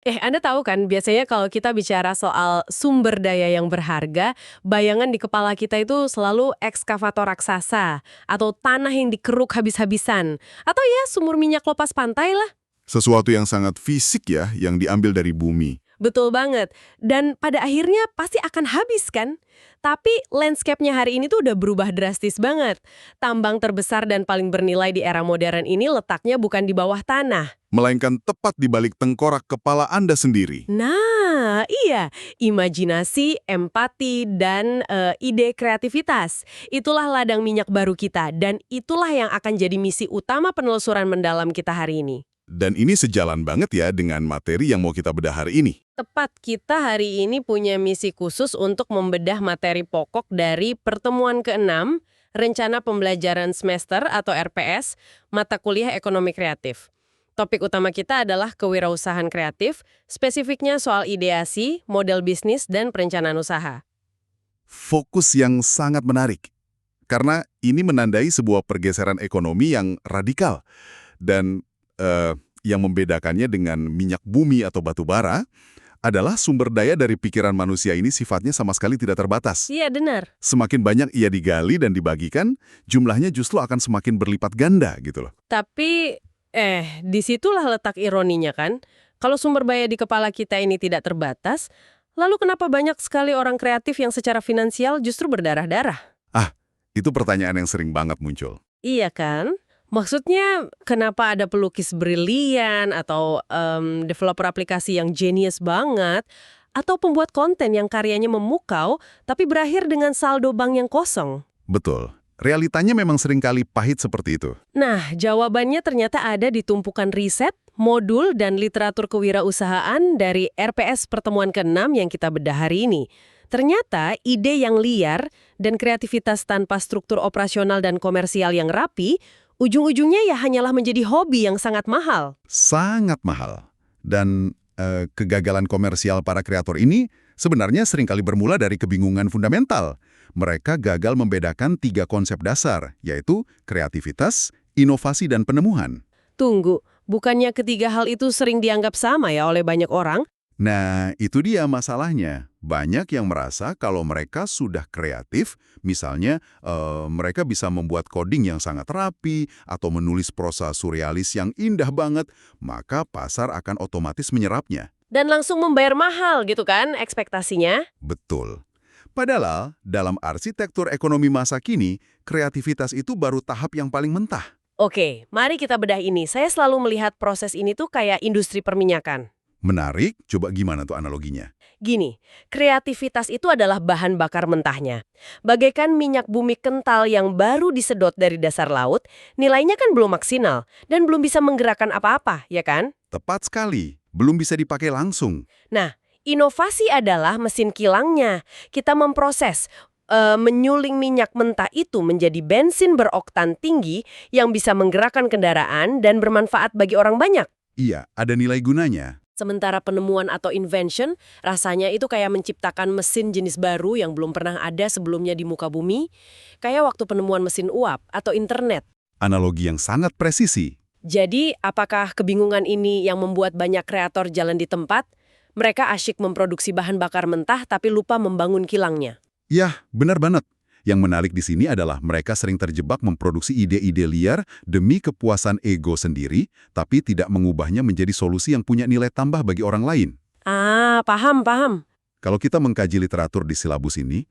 Anda tahu kan, biasanya kalau kita bicara soal sumber daya yang berharga, bayangan di kepala kita itu selalu ekskavator raksasa, atau tanah yang dikeruk habis-habisan, atau ya sumur minyak lepas pantai lah. Sesuatu yang sangat fisik ya, yang diambil dari bumi. Betul banget. Dan pada akhirnya pasti akan habis kan? Tapi landscape-nya hari ini tuh udah berubah drastis banget. Tambang terbesar dan paling bernilai di era modern ini letaknya bukan di bawah tanah. Melainkan tepat di balik tengkorak kepala Anda sendiri. Nah, iya. Imajinasi, empati, dan ide kreativitas. Itulah ladang minyak baru kita, dan itulah yang akan jadi misi utama penelusuran mendalam kita hari ini. Dan ini sejalan banget ya dengan materi yang mau kita bedah hari ini. Tepat, kita hari ini punya misi khusus untuk membedah materi pokok dari pertemuan ke-6, Rencana Pembelajaran Semester atau RPS, Mata Kuliah Ekonomi Kreatif. Topik utama kita adalah kewirausahaan kreatif, spesifiknya soal ideasi, model bisnis, dan perencanaan usaha. Fokus yang sangat menarik. Karena ini menandai sebuah pergeseran ekonomi yang radikal. Dan yang membedakannya dengan minyak bumi atau batu bara adalah sumber daya dari pikiran manusia ini sifatnya sama sekali tidak terbatas. Iya, benar. Semakin banyak ia digali dan dibagikan, jumlahnya justru akan semakin berlipat ganda gitu loh. Tapi, disitulah letak ironinya kan? Kalau sumber daya di kepala kita ini tidak terbatas, lalu kenapa banyak sekali orang kreatif yang secara finansial justru berdarah-darah? Itu pertanyaan yang sering banget muncul. Iya kan? Maksudnya, kenapa ada pelukis brilian atau developer aplikasi yang genius banget, atau pembuat konten yang karyanya memukau, tapi berakhir dengan saldo bank yang kosong? Betul. Realitanya memang seringkali pahit seperti itu. Nah, jawabannya ternyata ada di tumpukan riset, modul, dan literatur kewirausahaan dari RPS Pertemuan ke-6 yang kita bedah hari ini. Ternyata ide yang liar dan kreativitas tanpa struktur operasional dan komersial yang rapi, ujung-ujungnya ya hanyalah menjadi hobi yang sangat mahal. Sangat mahal. Dan kegagalan komersial para kreator ini sebenarnya seringkali bermula dari kebingungan fundamental. Mereka gagal membedakan 3 konsep dasar, yaitu kreativitas, inovasi, dan penemuan. Tunggu, bukannya ketiga hal itu sering dianggap sama ya oleh banyak orang? Nah, itu dia masalahnya. Banyak yang merasa kalau mereka sudah kreatif, misalnya mereka bisa membuat coding yang sangat rapi atau menulis prosa surrealis yang indah banget, maka pasar akan otomatis menyerapnya. Dan langsung membayar mahal gitu kan ekspektasinya? Betul. Padahal, dalam arsitektur ekonomi masa kini, kreativitas itu baru tahap yang paling mentah. Oke, mari kita bedah ini. Saya selalu melihat proses ini tuh kayak industri perminyakan. Menarik, coba gimana tuh analoginya? Gini, kreativitas itu adalah bahan bakar mentahnya. Bagaikan minyak bumi kental yang baru disedot dari dasar laut, nilainya kan belum maksimal dan belum bisa menggerakkan apa-apa, ya kan? Tepat sekali, belum bisa dipakai langsung. Nah, inovasi adalah mesin kilangnya. Kita memproses, menyuling minyak mentah itu menjadi bensin beroktan tinggi yang bisa menggerakkan kendaraan dan bermanfaat bagi orang banyak. Iya, ada nilai gunanya. Sementara penemuan atau invention, rasanya itu kayak menciptakan mesin jenis baru yang belum pernah ada sebelumnya di muka bumi, kayak waktu penemuan mesin uap atau internet. Analogi yang sangat presisi. Jadi, apakah kebingungan ini yang membuat banyak kreator jalan di tempat? Mereka asyik memproduksi bahan bakar mentah tapi lupa membangun kilangnya. Yah, benar banget. Yang menarik di sini adalah mereka sering terjebak memproduksi ide-ide liar demi kepuasan ego sendiri, tapi tidak mengubahnya menjadi solusi yang punya nilai tambah bagi orang lain. Paham. Kalau kita mengkaji literatur di silabus ini,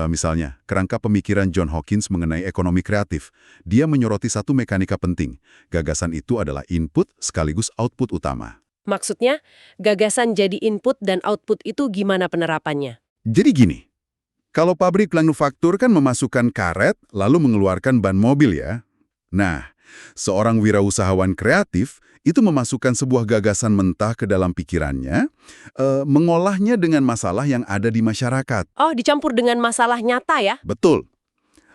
misalnya, kerangka pemikiran John Hawkins mengenai ekonomi kreatif, dia menyoroti satu mekanika penting. Gagasan itu adalah input sekaligus output utama. Maksudnya, gagasan jadi input dan output itu gimana penerapannya? Jadi gini, kalau pabrik manufaktur kan memasukkan karet lalu mengeluarkan ban mobil ya. Nah, seorang wirausahawan kreatif itu memasukkan sebuah gagasan mentah ke dalam pikirannya, mengolahnya dengan masalah yang ada di masyarakat. Oh, dicampur dengan masalah nyata ya? Betul.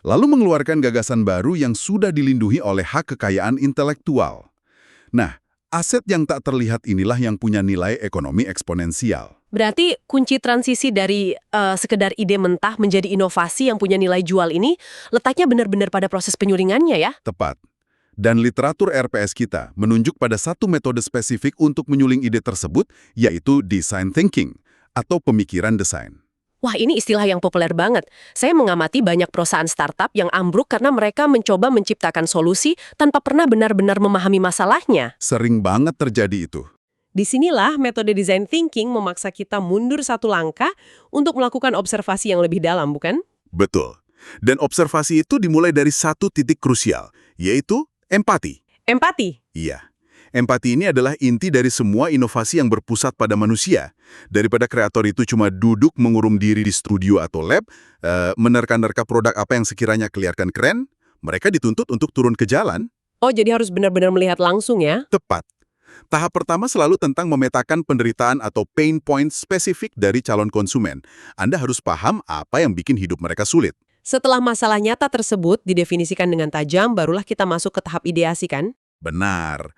Lalu mengeluarkan gagasan baru yang sudah dilindungi oleh hak kekayaan intelektual. Nah, aset yang tak terlihat inilah yang punya nilai ekonomi eksponensial. Berarti kunci transisi dari sekedar ide mentah menjadi inovasi yang punya nilai jual ini letaknya benar-benar pada proses penyulingannya ya? Tepat. Dan literatur RPS kita menunjuk pada satu metode spesifik untuk menyuling ide tersebut, yaitu design thinking, atau pemikiran desain. Wah, ini istilah yang populer banget. Saya mengamati banyak perusahaan startup yang ambruk karena mereka mencoba menciptakan solusi tanpa pernah benar-benar memahami masalahnya. Sering banget terjadi itu. Disinilah metode design thinking memaksa kita mundur satu langkah untuk melakukan observasi yang lebih dalam, bukan? Betul. Dan observasi itu dimulai dari satu titik krusial, yaitu empati. Empati. Iya. Empati ini adalah inti dari semua inovasi yang berpusat pada manusia. Daripada kreator itu cuma duduk mengurung diri di studio atau lab, menerka-nerka produk apa yang sekiranya kelihatan keren, mereka dituntut untuk turun ke jalan. Oh, jadi harus benar-benar melihat langsung ya? Tepat. Tahap pertama selalu tentang memetakan penderitaan atau pain point spesifik dari calon konsumen. Anda harus paham apa yang bikin hidup mereka sulit. Setelah masalah nyata tersebut didefinisikan dengan tajam, barulah kita masuk ke tahap ideasi, kan? Benar.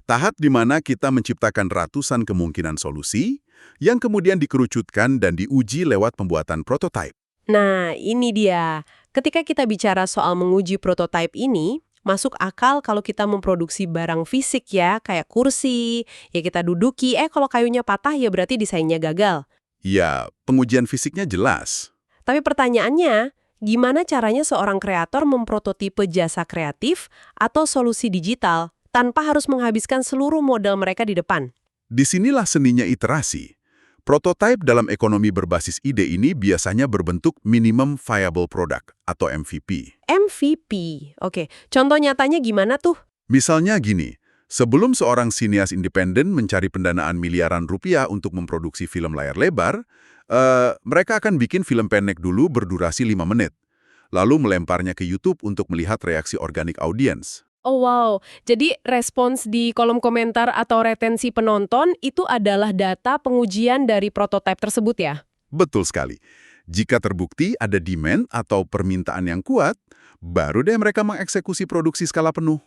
Tahap di mana kita menciptakan ratusan kemungkinan solusi yang kemudian dikerucutkan dan diuji lewat pembuatan prototipe. Nah, ini dia. Ketika kita bicara soal menguji prototipe ini, masuk akal kalau kita memproduksi barang fisik ya, kayak kursi, ya kita duduki, kalau kayunya patah ya berarti desainnya gagal. Ya, pengujian fisiknya jelas. Tapi pertanyaannya, gimana caranya seorang kreator memprototipe jasa kreatif atau solusi digital tanpa harus menghabiskan seluruh modal mereka di depan? Disinilah seninya iterasi. Prototipe dalam ekonomi berbasis ide ini biasanya berbentuk minimum viable product atau MVP. MVP, oke. Contoh nyatanya gimana tuh? Misalnya gini, sebelum seorang sinias independen mencari pendanaan miliaran rupiah untuk memproduksi film layar lebar, mereka akan bikin film pendek dulu berdurasi 5 menit, lalu melemparnya ke YouTube untuk melihat reaksi organik audiens. Oh wow, jadi respons di kolom komentar atau retensi penonton itu adalah data pengujian dari prototipe tersebut ya? Betul sekali. Jika terbukti ada demand atau permintaan yang kuat, baru deh mereka mengeksekusi produksi skala penuh.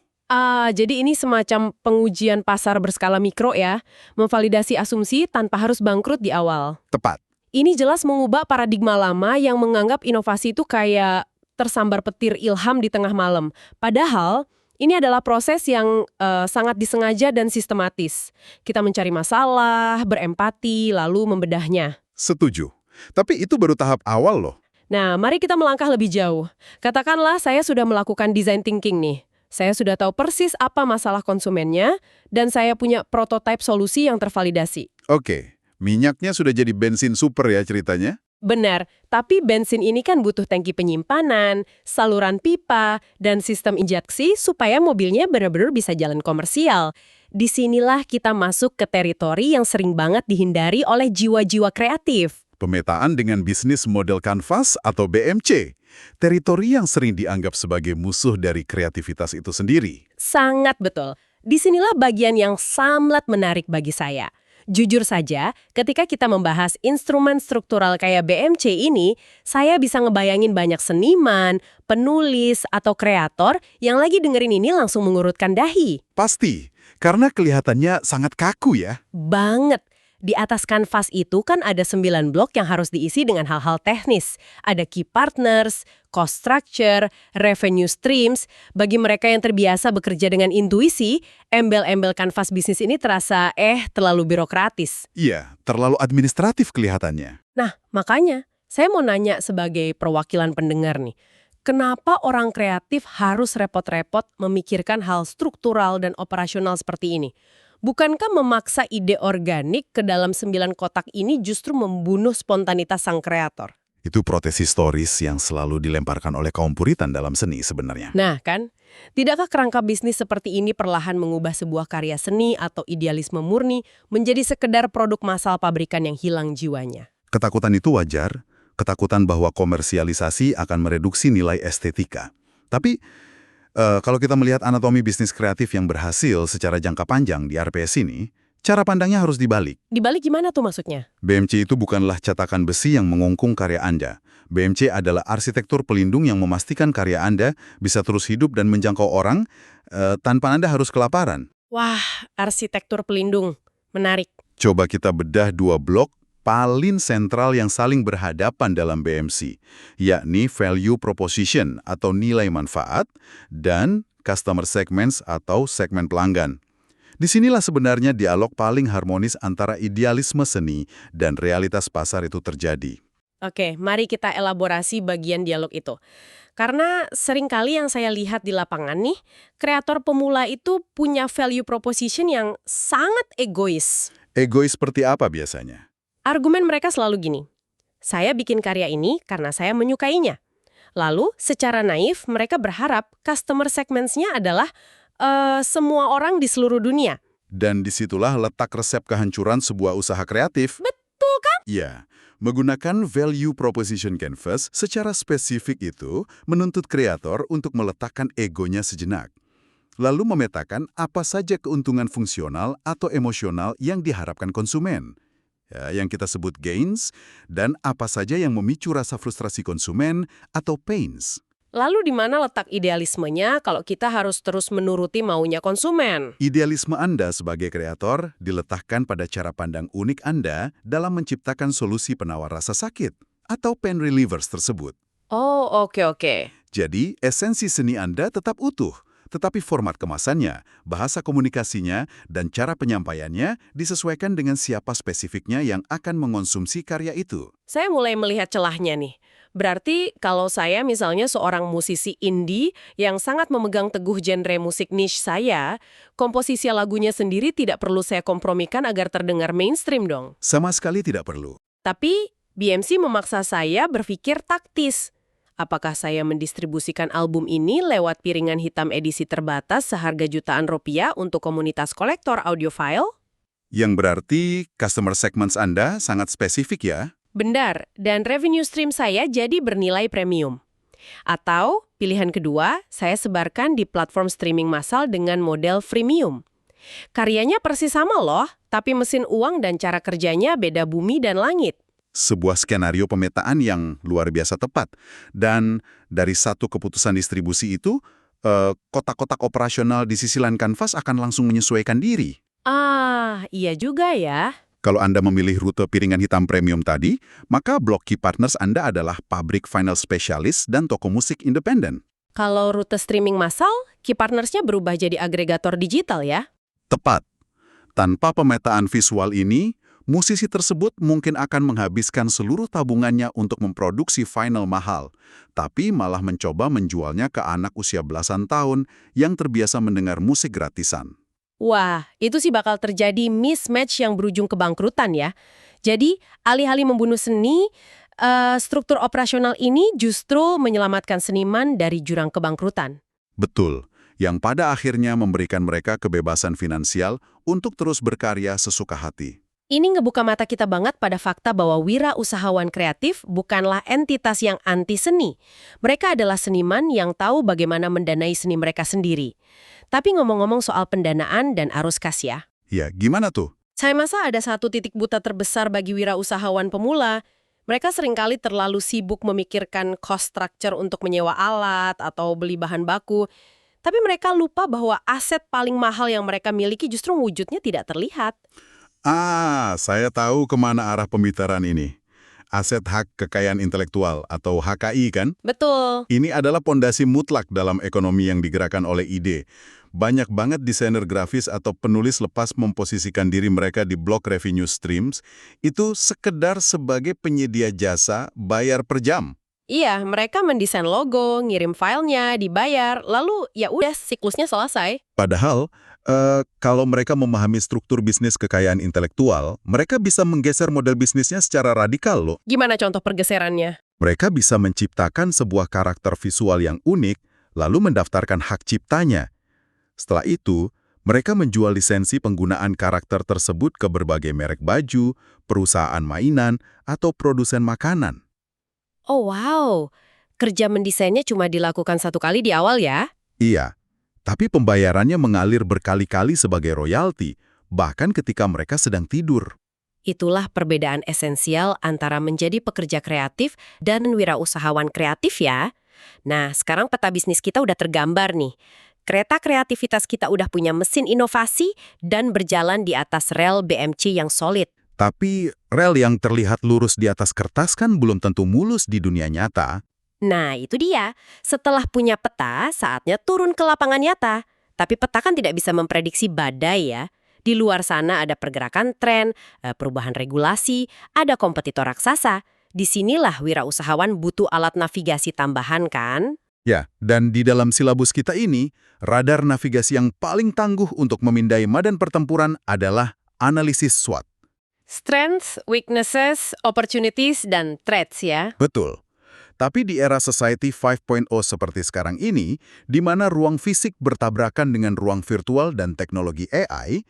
Jadi ini semacam pengujian pasar berskala mikro ya, memvalidasi asumsi tanpa harus bangkrut di awal. Tepat. Ini jelas mengubah paradigma lama yang menganggap inovasi itu kayak tersambar petir ilham di tengah malam. Padahal, ini adalah proses yang sangat disengaja dan sistematis. Kita mencari masalah, berempati, lalu membedahnya. Setuju. Tapi itu baru tahap awal loh. Nah, mari kita melangkah lebih jauh. Katakanlah saya sudah melakukan design thinking nih. Saya sudah tahu persis apa masalah konsumennya, dan saya punya prototipe solusi yang tervalidasi. Oke, minyaknya sudah jadi bensin super ya ceritanya? Benar, tapi bensin ini kan butuh tangki penyimpanan, saluran pipa, dan sistem injeksi supaya mobilnya benar-benar bisa jalan komersial. Disinilah kita masuk ke teritori yang sering banget dihindari oleh jiwa-jiwa kreatif. Pemetaan dengan bisnis model kanvas atau BMC. Teritori yang sering dianggap sebagai musuh dari kreativitas itu sendiri. Sangat betul. Disinilah bagian yang sangat menarik bagi saya. Jujur saja, ketika kita membahas instrumen struktural kayak BMC ini, saya bisa ngebayangin banyak seniman, penulis, atau kreator yang lagi dengerin ini langsung mengurutkan dahi. Pasti, karena kelihatannya sangat kaku ya. Banget. Di atas kanvas itu kan ada 9 blok yang harus diisi dengan hal-hal teknis. Ada key partners, cost structure, revenue streams. Bagi mereka yang terbiasa bekerja dengan intuisi, embel-embel kanvas bisnis ini terasa terlalu birokratis. Iya, terlalu administratif kelihatannya. Nah, makanya saya mau nanya sebagai perwakilan pendengar nih. Kenapa orang kreatif harus repot-repot memikirkan hal struktural dan operasional seperti ini? Bukankah memaksa ide organik ke dalam 9 kotak ini justru membunuh spontanitas sang kreator? Itu protes historis yang selalu dilemparkan oleh kaum Puritan dalam seni sebenarnya. Nah kan, tidakkah kerangka bisnis seperti ini perlahan mengubah sebuah karya seni atau idealisme murni menjadi sekedar produk massal pabrikan yang hilang jiwanya? Ketakutan itu wajar, ketakutan bahwa komersialisasi akan mereduksi nilai estetika. Tapi, kalau kita melihat anatomi bisnis kreatif yang berhasil secara jangka panjang di RPS ini, cara pandangnya harus dibalik. Dibalik gimana tuh maksudnya? BMC itu bukanlah cetakan besi yang mengungkung karya Anda. BMC adalah arsitektur pelindung yang memastikan karya Anda bisa terus hidup dan menjangkau orang tanpa Anda harus kelaparan. Wah, arsitektur pelindung. Menarik. Coba kita bedah 2 blok paling sentral yang saling berhadapan dalam BMC, yakni value proposition atau nilai manfaat dan customer segments atau segmen pelanggan. Disinilah sebenarnya dialog paling harmonis antara idealisme seni dan realitas pasar itu terjadi. Oke, mari kita elaborasi bagian dialog itu. Karena seringkali yang saya lihat di lapangan nih, kreator pemula itu punya value proposition yang sangat egois. Egois seperti apa biasanya? Argumen mereka selalu gini, saya bikin karya ini karena saya menyukainya. Lalu, secara naif, mereka berharap customer segments-nya adalah semua orang di seluruh dunia. Dan disitulah letak resep kehancuran sebuah usaha kreatif. Betul kan? Ya, menggunakan value proposition canvas secara spesifik itu menuntut kreator untuk meletakkan egonya sejenak. Lalu memetakan apa saja keuntungan fungsional atau emosional yang diharapkan konsumen. Ya, yang kita sebut gains, dan apa saja yang memicu rasa frustrasi konsumen atau pains. Lalu di mana letak idealismenya kalau kita harus terus menuruti maunya konsumen? Idealisme Anda sebagai kreator diletakkan pada cara pandang unik Anda dalam menciptakan solusi penawar rasa sakit atau pain relievers tersebut. Oh, oke. Jadi, esensi seni Anda tetap utuh, tetapi format kemasannya, bahasa komunikasinya, dan cara penyampaiannya disesuaikan dengan siapa spesifiknya yang akan mengonsumsi karya itu. Saya mulai melihat celahnya nih. Berarti kalau saya misalnya seorang musisi indie yang sangat memegang teguh genre musik niche saya, komposisi lagunya sendiri tidak perlu saya kompromikan agar terdengar mainstream dong. Sama sekali tidak perlu. Tapi BMC memaksa saya berpikir taktis. Apakah saya mendistribusikan album ini lewat piringan hitam edisi terbatas seharga jutaan rupiah untuk komunitas kolektor audiophile? Yang berarti customer segments Anda sangat spesifik ya? Benar, dan revenue stream saya jadi bernilai premium. Atau, pilihan kedua, saya sebarkan di platform streaming massal dengan model freemium. Karyanya persis sama loh, tapi mesin uang dan cara kerjanya beda bumi dan langit. Sebuah skenario pemetaan yang luar biasa tepat. Dan dari satu keputusan distribusi itu, kotak-kotak operasional di sisi lain kanvas akan langsung menyesuaikan diri. Ah, iya juga ya. Kalau Anda memilih rute piringan hitam premium tadi, maka blok key partners Anda adalah pabrik vinyl spesialis dan toko musik independen. Kalau rute streaming massal, key partnersnya berubah jadi agregator digital ya? Tepat. Tanpa pemetaan visual ini, musisi tersebut mungkin akan menghabiskan seluruh tabungannya untuk memproduksi vinyl mahal, tapi malah mencoba menjualnya ke anak usia belasan tahun yang terbiasa mendengar musik gratisan. Wah, itu sih bakal terjadi mismatch yang berujung kebangkrutan ya. Jadi, alih-alih membunuh seni, struktur operasional ini justru menyelamatkan seniman dari jurang kebangkrutan. Betul, yang pada akhirnya memberikan mereka kebebasan finansial untuk terus berkarya sesuka hati. Ini ngebuka mata kita banget pada fakta bahwa wirausahawan kreatif bukanlah entitas yang anti seni. Mereka adalah seniman yang tahu bagaimana mendanai seni mereka sendiri. Tapi ngomong-ngomong soal pendanaan dan arus kas ya. Ya, gimana tuh? Saya masa ada satu titik buta terbesar bagi wirausahawan pemula. Mereka seringkali terlalu sibuk memikirkan cost structure untuk menyewa alat atau beli bahan baku. Tapi mereka lupa bahwa aset paling mahal yang mereka miliki justru wujudnya tidak terlihat. Saya tahu kemana arah pembicaraan ini. Aset hak kekayaan intelektual atau HKI kan? Betul. Ini adalah pondasi mutlak dalam ekonomi yang digerakkan oleh ide. Banyak banget desainer grafis atau penulis lepas memposisikan diri mereka di blok revenue streams, itu sekedar sebagai penyedia jasa bayar per jam. Iya, mereka mendesain logo, ngirim filenya, dibayar, lalu ya udah siklusnya selesai. Padahal, kalau mereka memahami struktur bisnis kekayaan intelektual, mereka bisa menggeser model bisnisnya secara radikal loh. Gimana contoh pergeserannya? Mereka bisa menciptakan sebuah karakter visual yang unik, lalu mendaftarkan hak ciptanya. Setelah itu, mereka menjual lisensi penggunaan karakter tersebut ke berbagai merek baju, perusahaan mainan, atau produsen makanan. Oh wow, kerja mendesainnya cuma dilakukan satu kali di awal ya? Iya, tapi pembayarannya mengalir berkali-kali sebagai royalti, bahkan ketika mereka sedang tidur. Itulah perbedaan esensial antara menjadi pekerja kreatif dan wirausahawan kreatif ya. Nah, sekarang peta bisnis kita udah tergambar nih. Kereta kreativitas kita udah punya mesin inovasi dan berjalan di atas rel BMC yang solid. Tapi rel yang terlihat lurus di atas kertas kan belum tentu mulus di dunia nyata. Nah, itu dia. Setelah punya peta, saatnya turun ke lapangan nyata. Tapi peta kan tidak bisa memprediksi badai ya. Di luar sana ada pergerakan tren, perubahan regulasi, ada kompetitor raksasa. Disinilah wirausahawan butuh alat navigasi tambahan kan? Ya, dan di dalam silabus kita ini, radar navigasi yang paling tangguh untuk memindai medan pertempuran adalah analisis SWOT. Strengths, weaknesses, opportunities, dan threats ya. Betul. Tapi di era Society 5.0 seperti sekarang ini, di mana ruang fisik bertabrakan dengan ruang virtual dan teknologi AI,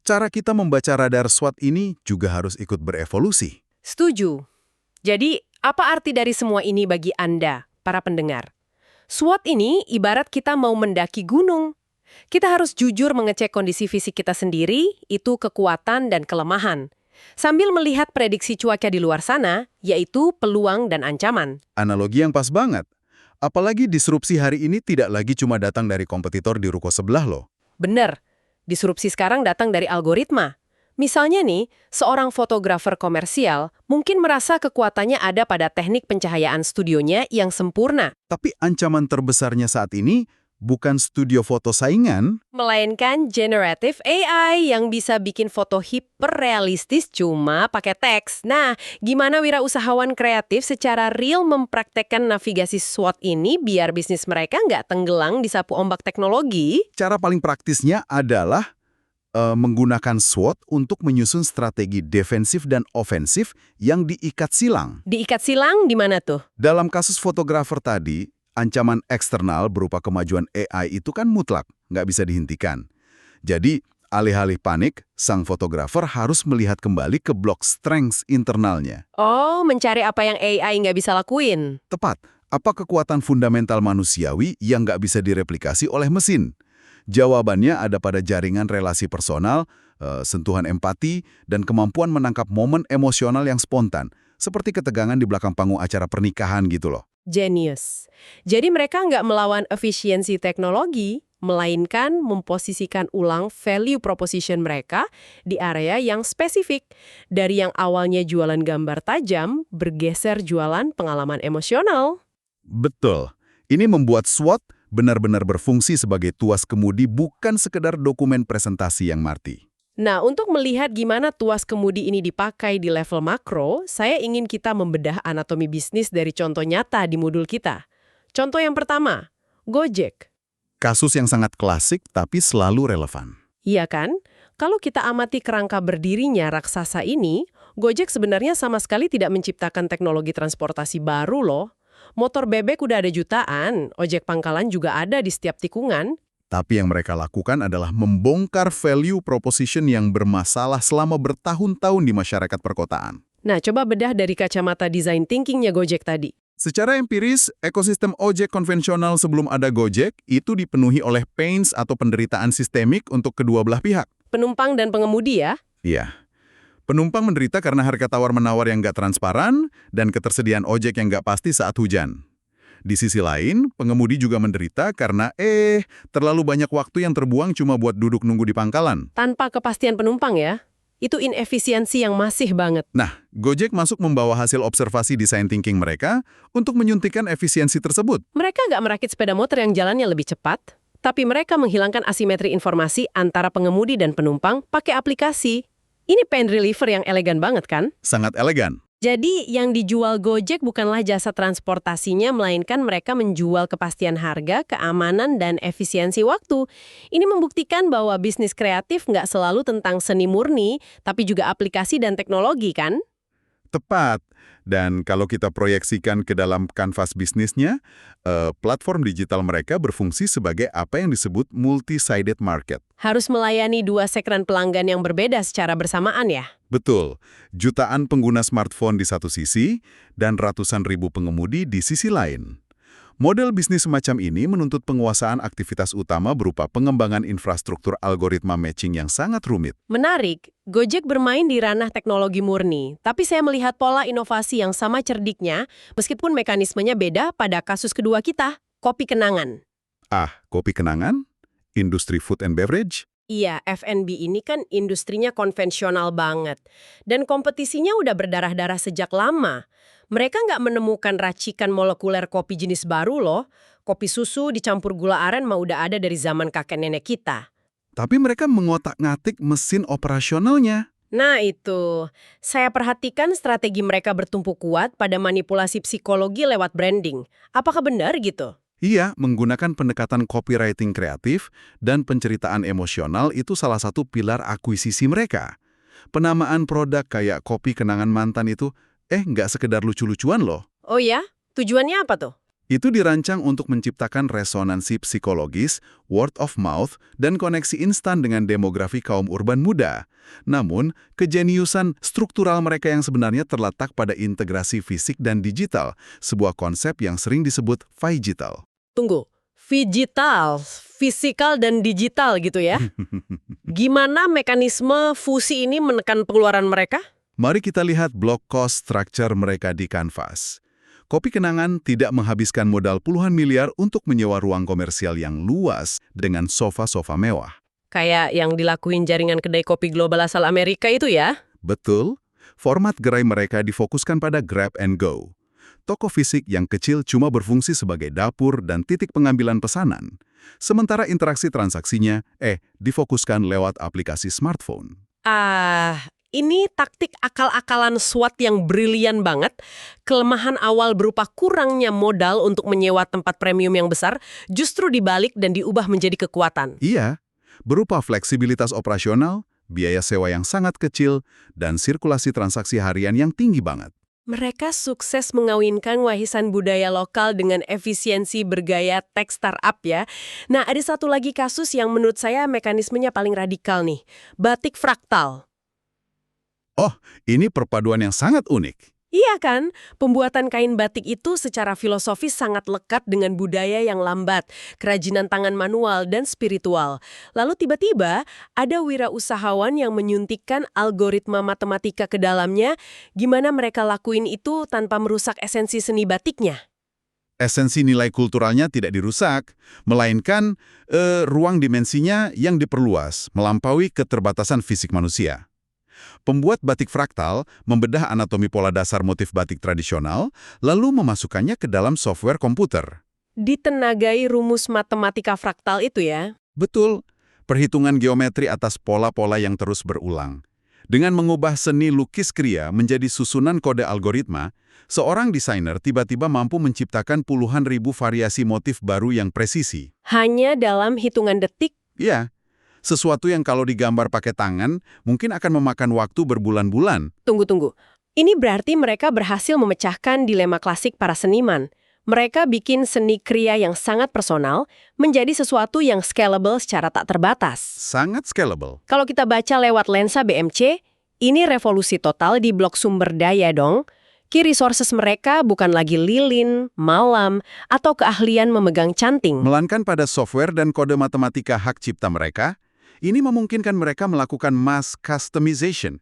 cara kita membaca radar SWOT ini juga harus ikut berevolusi. Setuju. Jadi, apa arti dari semua ini bagi Anda, para pendengar? SWOT ini ibarat kita mau mendaki gunung. Kita harus jujur mengecek kondisi fisik kita sendiri, itu kekuatan dan kelemahan. Sambil melihat prediksi cuaca di luar sana, yaitu peluang dan ancaman. Analogi yang pas banget. Apalagi disrupsi hari ini tidak lagi cuma datang dari kompetitor di ruko sebelah loh. Bener, disrupsi sekarang datang dari algoritma. Misalnya nih, seorang fotografer komersial mungkin merasa kekuatannya ada pada teknik pencahayaan studionya yang sempurna, Tapi ancaman terbesarnya saat ini bukan studio foto saingan, melainkan generative AI yang bisa bikin foto hiperrealistis cuma pakai teks. Nah, gimana wirausahawan kreatif secara real mempraktekkan navigasi SWOT ini biar bisnis mereka nggak tenggelam di sapu ombak teknologi? cara paling praktisnya adalah menggunakan SWOT untuk menyusun strategi defensif dan ofensif yang diikat silang. Diikat silang di mana tuh? Dalam kasus fotografer tadi, ancaman eksternal berupa kemajuan AI itu kan mutlak, nggak bisa dihentikan. Jadi, alih-alih panik, sang fotografer harus melihat kembali ke blok strengths internalnya. Oh, mencari apa yang AI nggak bisa lakuin. Tepat, apa kekuatan fundamental manusiawi yang nggak bisa direplikasi oleh mesin? Jawabannya ada pada jaringan relasi personal, sentuhan empati, dan kemampuan menangkap momen emosional yang spontan, seperti ketegangan di belakang panggung acara pernikahan gitu loh. Genius. Jadi mereka nggak melawan efisiensi teknologi, melainkan memposisikan ulang value proposition mereka di area yang spesifik. Dari yang awalnya jualan gambar tajam, bergeser jualan pengalaman emosional. Betul. Ini membuat SWOT benar-benar berfungsi sebagai tuas kemudi, bukan sekedar dokumen presentasi yang marti. Nah, untuk melihat gimana tuas kemudi ini dipakai di level makro, saya ingin kita membedah anatomi bisnis dari contoh nyata di modul kita. Contoh yang pertama, Gojek. Kasus yang sangat klasik tapi selalu relevan. Iya kan? Kalau kita amati kerangka berdirinya raksasa ini, Gojek sebenarnya sama sekali tidak menciptakan teknologi transportasi baru loh. Motor bebek udah ada jutaan, ojek pangkalan juga ada di setiap tikungan. Tapi yang mereka lakukan adalah membongkar value proposition yang bermasalah selama bertahun-tahun di masyarakat perkotaan. Nah, coba bedah dari kacamata design thinkingnya Gojek tadi. Secara empiris, ekosistem ojek konvensional sebelum ada Gojek itu dipenuhi oleh pains atau penderitaan sistemik untuk kedua belah pihak. Penumpang dan pengemudi ya? Iya. Penumpang menderita karena harga tawar-menawar yang nggak transparan dan ketersediaan ojek yang nggak pasti saat hujan. Di sisi lain, pengemudi juga menderita karena terlalu banyak waktu yang terbuang cuma buat duduk nunggu di pangkalan. Tanpa kepastian penumpang ya? Itu inefisiensi yang masih banget. Nah, Gojek masuk membawa hasil observasi design thinking mereka untuk menyuntikkan efisiensi tersebut. Mereka nggak merakit sepeda motor yang jalannya lebih cepat, tapi mereka menghilangkan asimetri informasi antara pengemudi dan penumpang pakai aplikasi. Ini pain reliever yang elegan banget kan? Sangat elegan. Jadi yang dijual Gojek bukanlah jasa transportasinya, melainkan mereka menjual kepastian harga, keamanan, dan efisiensi waktu. Ini membuktikan bahwa bisnis kreatif nggak selalu tentang seni murni, tapi juga aplikasi dan teknologi kan? Tepat. Dan kalau kita proyeksikan ke dalam kanvas bisnisnya, platform digital mereka berfungsi sebagai apa yang disebut multi-sided market. Harus melayani dua segmen pelanggan yang berbeda secara bersamaan ya? Betul, jutaan pengguna smartphone di satu sisi dan ratusan ribu pengemudi di sisi lain. Model bisnis semacam ini menuntut penguasaan aktivitas utama berupa pengembangan infrastruktur algoritma matching yang sangat rumit. Menarik, Gojek bermain di ranah teknologi murni, tapi saya melihat pola inovasi yang sama cerdiknya, meskipun mekanismenya beda pada kasus kedua kita, kopi kenangan. Kopi kenangan? Industri food and beverage? Iya, F&B ini kan industrinya konvensional banget. Dan kompetisinya udah berdarah-darah sejak lama. Mereka nggak menemukan racikan molekuler kopi jenis baru loh. Kopi susu dicampur gula aren mah udah ada dari zaman kakek nenek kita. Tapi mereka mengotak-ngatik mesin operasionalnya. Nah itu, saya perhatikan strategi mereka bertumpu kuat pada manipulasi psikologi lewat branding. Apakah benar gitu? Iya, menggunakan pendekatan copywriting kreatif dan penceritaan emosional itu salah satu pilar akuisisi mereka. Penamaan produk kayak kopi kenangan mantan itu, nggak sekedar lucu-lucuan loh. Oh ya? Tujuannya apa tuh? Itu dirancang untuk menciptakan resonansi psikologis, word of mouth, dan koneksi instan dengan demografi kaum urban muda. Namun, kejeniusan struktural mereka yang sebenarnya terletak pada integrasi fisik dan digital, sebuah konsep yang sering disebut phygital. Tunggu, digital, fisikal dan digital gitu ya? Gimana mekanisme fusi ini menekan pengeluaran mereka? Mari kita lihat block cost structure mereka di Canvas. Kopi Kenangan tidak menghabiskan modal puluhan miliar untuk menyewa ruang komersial yang luas dengan sofa-sofa mewah. Kayak yang dilakuin jaringan kedai kopi global asal Amerika itu ya? Betul, format gerai mereka difokuskan pada grab and go. Toko fisik yang kecil cuma berfungsi sebagai dapur dan titik pengambilan pesanan. Sementara interaksi transaksinya, difokuskan lewat aplikasi smartphone. Ini taktik akal-akalan SWOT yang brilian banget. Kelemahan awal berupa kurangnya modal untuk menyewa tempat premium yang besar justru dibalik dan diubah menjadi kekuatan. Iya, berupa fleksibilitas operasional, biaya sewa yang sangat kecil, dan sirkulasi transaksi harian yang tinggi banget. Mereka sukses mengawinkan warisan budaya lokal dengan efisiensi bergaya tech startup ya. Nah, ada satu lagi kasus yang menurut saya mekanismenya paling radikal nih. Batik fraktal. Oh, ini perpaduan yang sangat unik. Iya kan? Pembuatan kain batik itu secara filosofis sangat lekat dengan budaya yang lambat, kerajinan tangan manual, dan spiritual. Lalu tiba-tiba ada wirausahawan yang menyuntikkan algoritma matematika ke dalamnya, gimana mereka lakuin itu tanpa merusak esensi seni batiknya. Esensi nilai kulturalnya tidak dirusak, melainkan ruang dimensinya yang diperluas, melampaui keterbatasan fisik manusia. Pembuat batik fraktal membedah anatomi pola dasar motif batik tradisional, lalu memasukkannya ke dalam software komputer. Ditenagai rumus matematika fraktal itu ya? Betul, perhitungan geometri atas pola-pola yang terus berulang. Dengan mengubah seni lukis kriya menjadi susunan kode algoritma, seorang desainer tiba-tiba mampu menciptakan puluhan ribu variasi motif baru yang presisi. Hanya dalam hitungan detik? Iya. Sesuatu yang kalau digambar pakai tangan, mungkin akan memakan waktu berbulan-bulan. Tunggu. Ini berarti mereka berhasil memecahkan dilema klasik para seniman. Mereka bikin seni kriya yang sangat personal menjadi sesuatu yang scalable secara tak terbatas. Sangat scalable. Kalau kita baca lewat lensa BMC, ini revolusi total di blok sumber daya dong. Key resources mereka bukan lagi lilin, malam, atau keahlian memegang canting. Melainkan pada software dan kode matematika hak cipta mereka, ini memungkinkan mereka melakukan mass customization,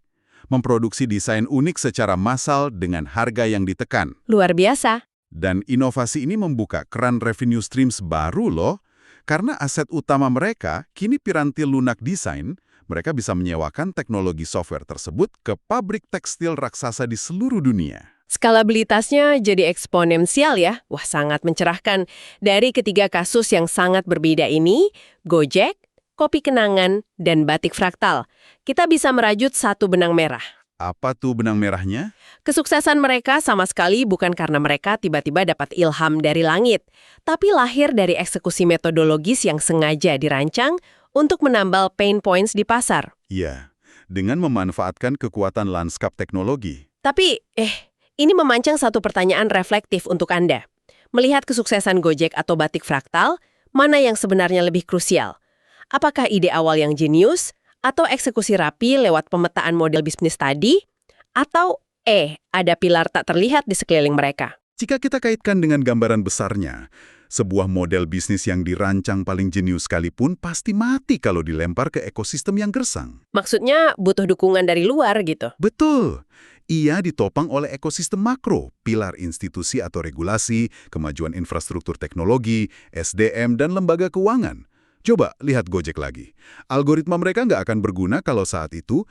memproduksi desain unik secara massal dengan harga yang ditekan. Luar biasa. Dan inovasi ini membuka keran revenue streams baru loh, karena aset utama mereka, kini piranti lunak desain, mereka bisa menyewakan teknologi software tersebut ke pabrik tekstil raksasa di seluruh dunia. Skalabilitasnya jadi eksponensial ya. Wah, sangat mencerahkan. Dari ketiga kasus yang sangat berbeda ini, Gojek, Kopi Kenangan, dan Batik Fraktal, kita bisa merajut satu benang merah. Apa tuh benang merahnya? Kesuksesan mereka sama sekali bukan karena mereka tiba-tiba dapat ilham dari langit, tapi lahir dari eksekusi metodologis yang sengaja dirancang untuk menambal pain points di pasar. Iya, dengan memanfaatkan kekuatan lanskap teknologi. Tapi, ini memancang satu pertanyaan reflektif untuk Anda. Melihat kesuksesan Gojek atau Batik Fraktal, mana yang sebenarnya lebih krusial? Apakah ide awal yang jenius, atau eksekusi rapi lewat pemetaan model bisnis tadi, atau ada pilar tak terlihat di sekeliling mereka? Jika kita kaitkan dengan gambaran besarnya, sebuah model bisnis yang dirancang paling jenius sekalipun pasti mati kalau dilempar ke ekosistem yang gersang. Maksudnya butuh dukungan dari luar gitu? Betul. Ia ditopang oleh ekosistem makro, pilar institusi atau regulasi, kemajuan infrastruktur teknologi, SDM, dan lembaga keuangan. Coba lihat Gojek lagi. Algoritma mereka nggak akan berguna kalau saat itu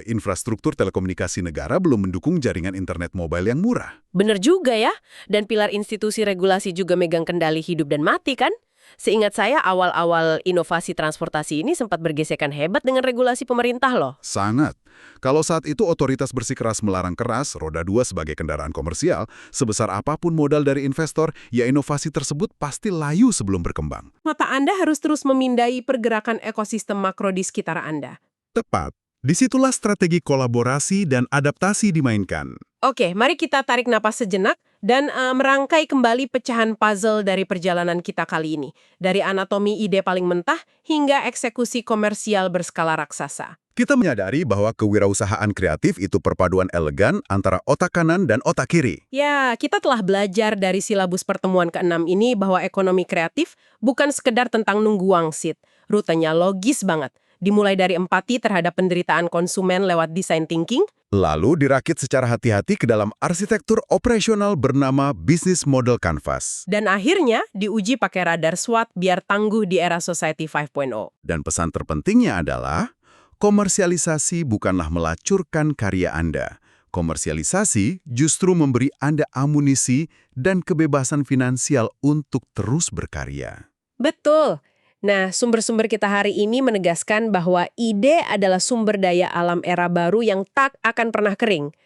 infrastruktur telekomunikasi negara belum mendukung jaringan internet mobile yang murah. Bener juga ya. Dan pilar institusi regulasi juga megang kendali hidup dan mati kan? Seingat saya awal-awal inovasi transportasi ini sempat bergesekan hebat dengan regulasi pemerintah loh. Sangat. Kalau saat itu otoritas bersikeras melarang keras roda 2 sebagai kendaraan komersial, sebesar apapun modal dari investor, ya inovasi tersebut pasti layu sebelum berkembang. Mata Anda harus terus memindai pergerakan ekosistem makro di sekitar Anda. Tepat. Disitulah strategi kolaborasi dan adaptasi dimainkan. Oke, mari kita tarik napas sejenak dan merangkai kembali pecahan puzzle dari perjalanan kita kali ini. Dari anatomi ide paling mentah hingga eksekusi komersial berskala raksasa. Kita menyadari bahwa kewirausahaan kreatif itu perpaduan elegan antara otak kanan dan otak kiri. Ya, kita telah belajar dari silabus pertemuan ke-6 ini bahwa ekonomi kreatif bukan sekedar tentang nunggu wangsit. Rutenya logis banget. Dimulai dari empati terhadap penderitaan konsumen lewat design thinking, Lalu dirakit secara hati-hati ke dalam arsitektur operasional bernama Business Model Canvas. dan akhirnya diuji pakai radar SWOT biar tangguh di era Society 5.0. Dan pesan terpentingnya adalah, komersialisasi bukanlah melacurkan karya Anda. Komersialisasi justru memberi Anda amunisi dan kebebasan finansial untuk terus berkarya. Betul. Nah, sumber-sumber kita hari ini menegaskan bahwa ide adalah sumber daya alam era baru yang tak akan pernah kering.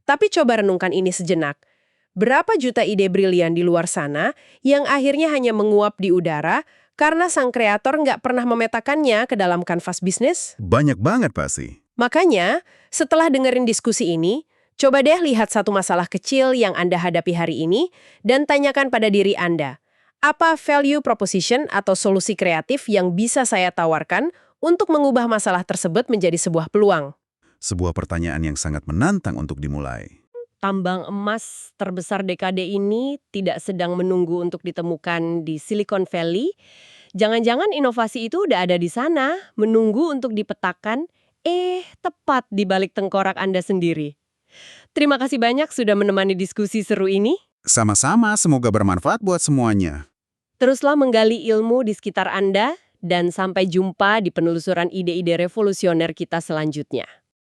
Tapi coba renungkan ini sejenak. Berapa juta ide brilian di luar sana yang akhirnya hanya menguap di udara karena sang kreator nggak pernah memetakannya ke dalam kanvas bisnis? Banyak banget pasti. Makanya, setelah dengerin diskusi ini, coba deh lihat satu masalah kecil yang Anda hadapi hari ini dan tanyakan pada diri Anda. Apa value proposition atau solusi kreatif yang bisa saya tawarkan untuk mengubah masalah tersebut menjadi sebuah peluang? Sebuah pertanyaan yang sangat menantang untuk dimulai. Tambang emas terbesar dekade ini tidak sedang menunggu untuk ditemukan di Silicon Valley. Jangan-jangan inovasi itu udah ada di sana, menunggu untuk dipetakan, tepat di balik tengkorak Anda sendiri. Terima kasih banyak sudah menemani diskusi seru ini. Sama-sama, semoga bermanfaat buat semuanya. Teruslah menggali ilmu di sekitar Anda, dan sampai jumpa di penelusuran ide-ide revolusioner kita selanjutnya.